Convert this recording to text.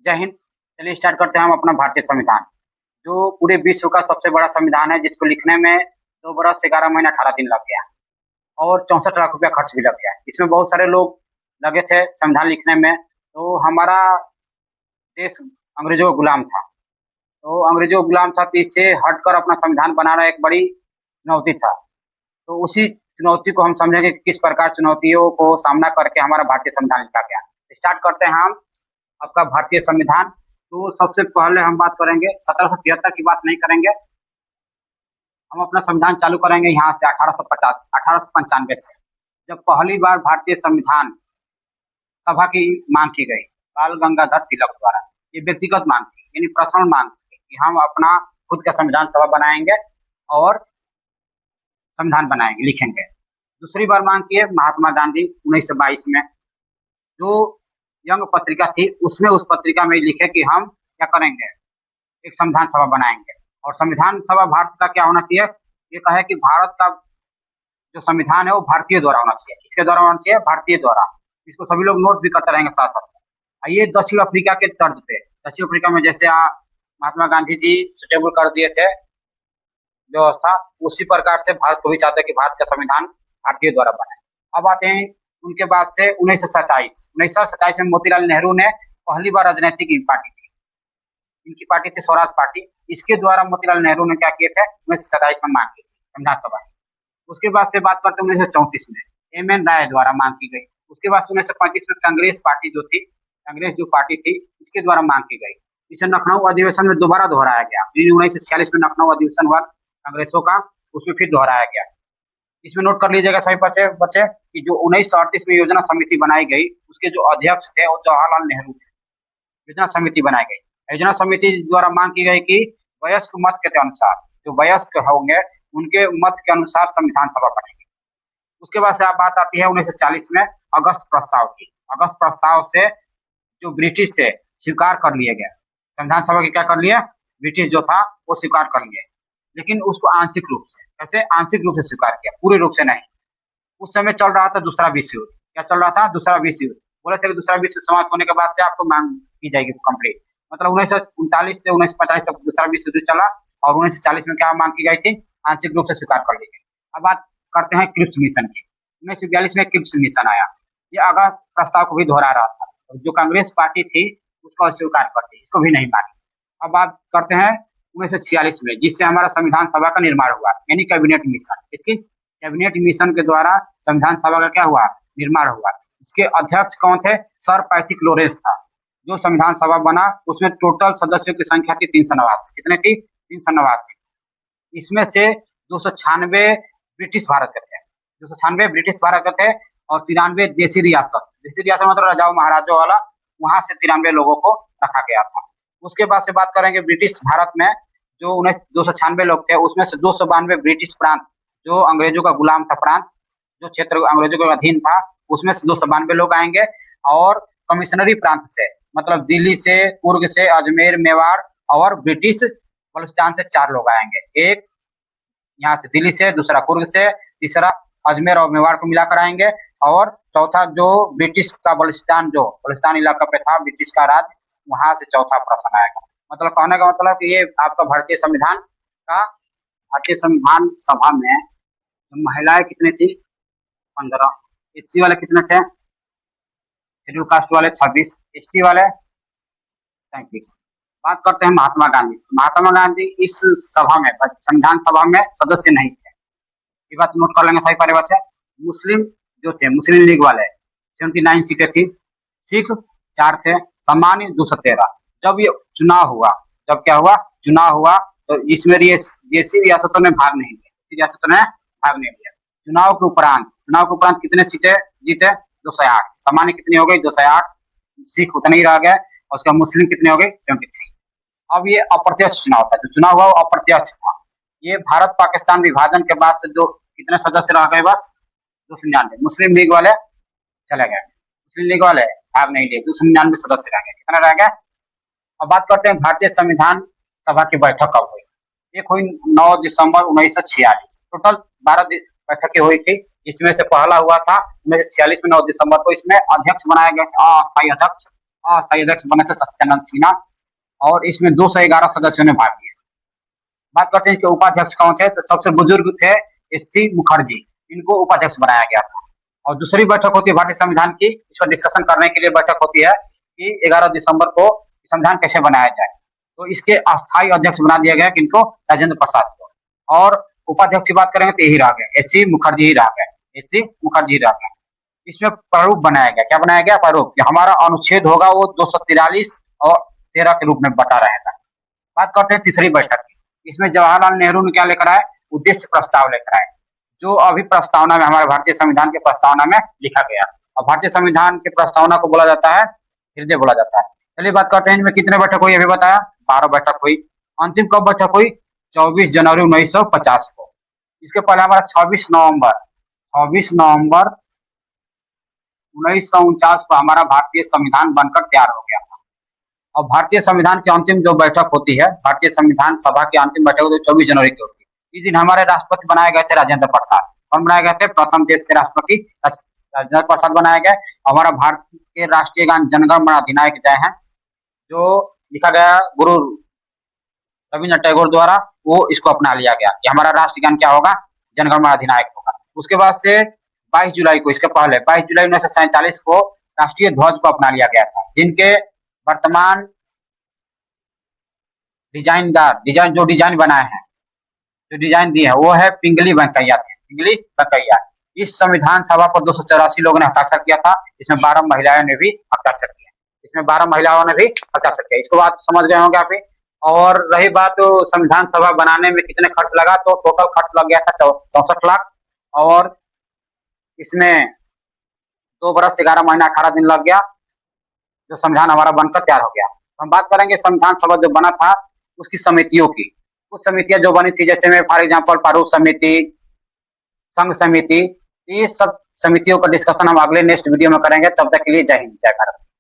जय हिंद। चलिए स्टार्ट करते हैं हम अपना भारतीय संविधान, जो पूरे विश्व का सबसे बड़ा संविधान है, जिसको लिखने में 2 बरस 11 महीना 18 दिन लग गया और 64 लाख रुपया खर्च भी लग गया। इसमें बहुत सारे लोग लगे थे संविधान लिखने में। तो हमारा देश अंग्रेजों का गुलाम था, तो अंग्रेजों का गुलाम था, तो इससे हटकर अपना संविधान बनाना एक बड़ी चुनौती था। तो उसी चुनौती को हम समझेंगे कि किस प्रकार चुनौतियों को सामना करके हमारा भारतीय संविधान लिखा गया। स्टार्ट करते हैं हम आपका भारतीय संविधान। तो सबसे पहले हम बात करेंगे 1773 की बात नहीं करेंगे, हम अपना संविधान चालू करेंगे यहाँ से 1895 से, जब पहली बार भारतीय संविधान सभा की मांग की गई बाल गंगाधर तिलक द्वारा। ये व्यक्तिगत मांग थी, यानी पर्सनल मांग थी कि हम अपना खुद का संविधान सभा बनाएंगे और संविधान बनाएंगे, लिखेंगे। दूसरी बार मांग की है महात्मा गांधी 1922 में, जो यंग पत्रिका थी उसमें उस पत्रिका में लिखे कि हम क्या करेंगे, एक संविधान सभा बनाएंगे। और संविधान सभा भारत का क्या होना चाहिए, ये कहे कि भारत का जो संविधान है वो भारतीय द्वारा होना चाहिए। किसके द्वारा होना चाहिए? भारतीय द्वारा। इसको सभी लोग नोट भी करते रहेंगे साथ साथ में। ये दक्षिण अफ्रीका के तर्ज पे, दक्षिण अफ्रीका में जैसे महात्मा गांधी जी सुटेबल कर दिए थे व्यवस्था, उसी प्रकार से भारत को भी चाहते हैं कि भारत का संविधान भारतीय द्वारा बने। अब आते हैं उनके बाद से 1927 में मोतीलाल नेहरू ने पहली बार राजनीतिक पार्टी थी, इनकी पार्टी थी स्वराज पार्टी। इसके द्वारा मोतीलाल नेहरू ने क्या किए थे, 1927 में मांग की थी संविधान सभा। उसके बाद से बात करते हैं 1934 में एम.एन. राय द्वारा मांग की गई। उसके बाद 1935 में कांग्रेस पार्टी जो थी, कांग्रेस जो पार्टी थी, इसके द्वारा मांग की गई। इसे लखनऊ अधिवेशन में दोबारा दोहराया गया। 1946 में लखनऊ अधिवेशन हुआ कांग्रेसों का, उसमें फिर दोहराया गया। इसमें नोट कर लीजिएगा सभी बच्चे कि जो 1938 में योजना समिति बनाई गई, उसके जो अध्यक्ष थे वो जवाहरलाल नेहरू थे। योजना समिति बनाई गई, योजना समिति द्वारा मांग की गई कि वयस्क मत के अनुसार, जो वयस्क होंगे उनके मत के अनुसार संविधान सभा बनेगी। उसके बाद से बात आती है 1940 में अगस्त प्रस्ताव की। अगस्त प्रस्ताव से जो ब्रिटिश थे स्वीकार कर लिए गए, संविधान सभा के क्या कर लिए, ब्रिटिश जो था वो स्वीकार कर लिए, लेकिन उसको आंशिक रूप से, कैसे आंशिक रूप से स्वीकार किया, पूरे रूप से नहीं। उस समय चल रहा था दूसरा विश्व युद्ध। क्या चल रहा था? दूसरा विश्व युद्ध। बोले थे कि दूसरा विश्व समाप्त होने के बाद से आपको मांग की जाएगी कंप्लीट। मतलब 1939 से 1945 तक दूसरा विश्व युद्ध चला और 1940 में क्या मांग की गई थी, आंशिक रूप से स्वीकार कर ली गई। अब बात करते हैं क्रिप्स मिशन की। 1942 में क्रिप्स मिशन आया, ये अगस्त प्रस्ताव को भी दोहरा रहा था। जो कांग्रेस पार्टी थी उसको अस्वीकार कर दी, इसको भी नहीं मानी। अब बात करते हैं 1946 में, जिससे हमारा संविधान सभा का निर्माण हुआ, यानी कैबिनेट मिशन। इसकी कैबिनेट मिशन के द्वारा संविधान सभा का क्या हुआ, निर्माण हुआ। इसके अध्यक्ष कौन थे? सर पैथिक लॉरेंस था। जो संविधान सभा बना उसमें टोटल सदस्यों की संख्या थी 389। कितने थी? 389। इसमें से 296 ब्रिटिश भारत के थे, 296 ब्रिटिश भारत के थे और 93 देसी रियासत। देसी रियासत मतलब राजाओं महाराजों वाला, वहां से 93 लोगों को रखा गया था। उसके बाद से बात करेंगे ब्रिटिश भारत में जो 296 लोग थे, उसमें से 292 ब्रिटिश प्रांत, जो अंग्रेजों का गुलाम था प्रांत, जो क्षेत्र अंग्रेजों के अधीन था, उसमें से 292 लोग आएंगे। और कमिश्नरी प्रांत से, मतलब दिल्ली से, कुर्ग से, अजमेर, मेवाड़ और ब्रिटिश बलूचिस्तान से 4 लोग आएंगे। एक यहाँ से दिल्ली से, दूसरा कुर्ग से, तीसरा अजमेर और मेवाड़ को मिलाकर आएंगे और चौथा जो ब्रिटिश का बलूचिस्तान, जो बलूचिस्तान इलाका पे था ब्रिटिश का राज, वहां से चौथा पर्सन आएगा। मतलब कहने का मतलब कि ये आपका भारतीय संविधान का, भारतीय संविधान सभा में महिलाएं कितनी थी? 15। एससी वाले कितने थे? शेड्यूल कास्ट वाले 26, एसटी वाले 33। बात करते हैं महात्मा गांधी। महात्मा गांधी इस सभा में, संविधान सभा में सदस्य नहीं थे। ये बात नोट कर लेंगे सही पारे बच्चे। मुस्लिम जो थे, मुस्लिम लीग वाले 79 सीटें थी, सिख 4 थे, सामान्य 213। जब ये चुनाव हुआ, जब क्या हुआ, चुनाव हुआ, तो इसमें देसी रियासतों ने भाग नहीं लिया, देसी रियासतों ने भाग नहीं लिया। चुनाव के उपरांत कितने सीटें जीते? 208। सामान्य कितनी हो गई? 208। सिख उतने ही रह गए और उसका मुस्लिम कितने हो गए? 73। अब ये अप्रत्यक्ष चुनाव था, जो चुनाव हुआ वो अप्रत्यक्ष था। ये भारत पाकिस्तान विभाजन के बाद से जो कितने सदस्य रह गए? बस 299। मुस्लिम लीग वाले चले गए, मुस्लिम लीग वाले भाग नहीं लिए, 299 सदस्य रह गए। कितने रह गए? अब बात करते हैं भारतीय संविधान सभा की बैठक कब हुई। एक हुई 9 दिसंबर 1946। टोटल 12 बैठकें हुई थी, इसमें से पहला हुआ था 1946 में 9 दिसंबर को। इसमें अध्यक्ष बनाया गया था, अस्थायी अध्यक्ष अस्थायी अध्यक्ष बने थे सच्चिदानंद सिन्हा, और इसमें 211 सदस्यों ने भाग लिया। बात करते हैं इसके उपाध्यक्ष कौन थे, तो सबसे बुजुर्ग थे एस.सी. मुखर्जी, इनको उपाध्यक्ष बनाया गया था। और दूसरी बैठक होती है भारतीय संविधान की, इस पर डिस्कशन करने के लिए बैठक होती है कि 11 दिसंबर को संविधान कैसे बनाया जाए। तो इसके अस्थायी अध्यक्ष बना दिया गया किनको, राजेंद्र प्रसाद को। और उपाध्यक्ष की बात करेंगे तो यही रह गए, एस.सी. मुखर्जी ही रह गए, एस.सी. मुखर्जी रह गए। इसमें प्रारूप बनाया गया, क्या बनाया गया, प्रारूप, कि हमारा अनुच्छेद होगा वो 243 और 13 के रूप में बटा रहेगा। बात करते हैं तीसरी बैठक की, इसमें जवाहरलाल नेहरू ने क्या लेकर आए, उद्देश्य प्रस्ताव लेकर आए, जो अभी प्रस्तावना में, हमारे भारतीय संविधान के प्रस्तावना में लिखा गया। और भारतीय संविधान के प्रस्तावना को बोला जाता है हृदय बोला जाता है। चलिए बात करते हैं इनमें कितने बैठक हुई, अभी बताया 12 बैठक हुई। अंतिम कब बैठक हुई, 24 जनवरी 1950 को। इसके पहले हमारा 26 नवंबर 1949 को हमारा भारतीय संविधान बनकर तैयार हो गया था। और भारतीय संविधान की अंतिम जो बैठक होती है, भारतीय संविधान सभा की अंतिम बैठक होती है 24 जनवरी को होती है। इस दिन हमारे राष्ट्रपति बनाए गए थे राजेंद्र प्रसाद। कौन बनाए गए थे, प्रथम देश के राष्ट्रपति राजेंद्र प्रसाद बनाए गए। हमारा भारत के राष्ट्रीय गान जनगण मन अधिनायक जय है, जो लिखा गया गुरु रविन्द्रनाथ टैगोर द्वारा, वो इसको अपना लिया गया कि हमारा राष्ट्रीय गान क्या होगा, जनगण मन अधिनायक होगा। उसके बाद से 22 जुलाई को, इसके पहले 22 जुलाई 1947 को राष्ट्रीय ध्वज को अपना लिया गया था, जिनके वर्तमान डिजाइन जो डिजाइन बनाए हैं, जो डिजाइन दिए हैं, वो है पिंगली वेंकैया थे, पिंगली वेंकैया। इस संविधान सभा पर 284 लोगों ने हस्ताक्षर किया था, इसमें 12 महिलाओं ने भी हस्ताक्षर किया, इसको बात समझ गए होंगे आप। और रही बात संविधान सभा बनाने में कितने खर्च लगा, तो टोटल खर्च लग गया था 64 लाख, और इसमें 2 बरस 11 महीना 18 दिन लग गया, जो संविधान हमारा बनकर तैयार हो गया। हम बात करेंगे संविधान सभा जो बना था उसकी समितियों की। कुछ समितियां जो बनी थी, जैसे में फॉर एग्जांपल प्रारूप समिति, संघ समिति, ये सब समितियों का डिस्कशन हम अगले नेक्स्ट वीडियो में करेंगे। तब तक के लिए जय हिंद, जय भारत।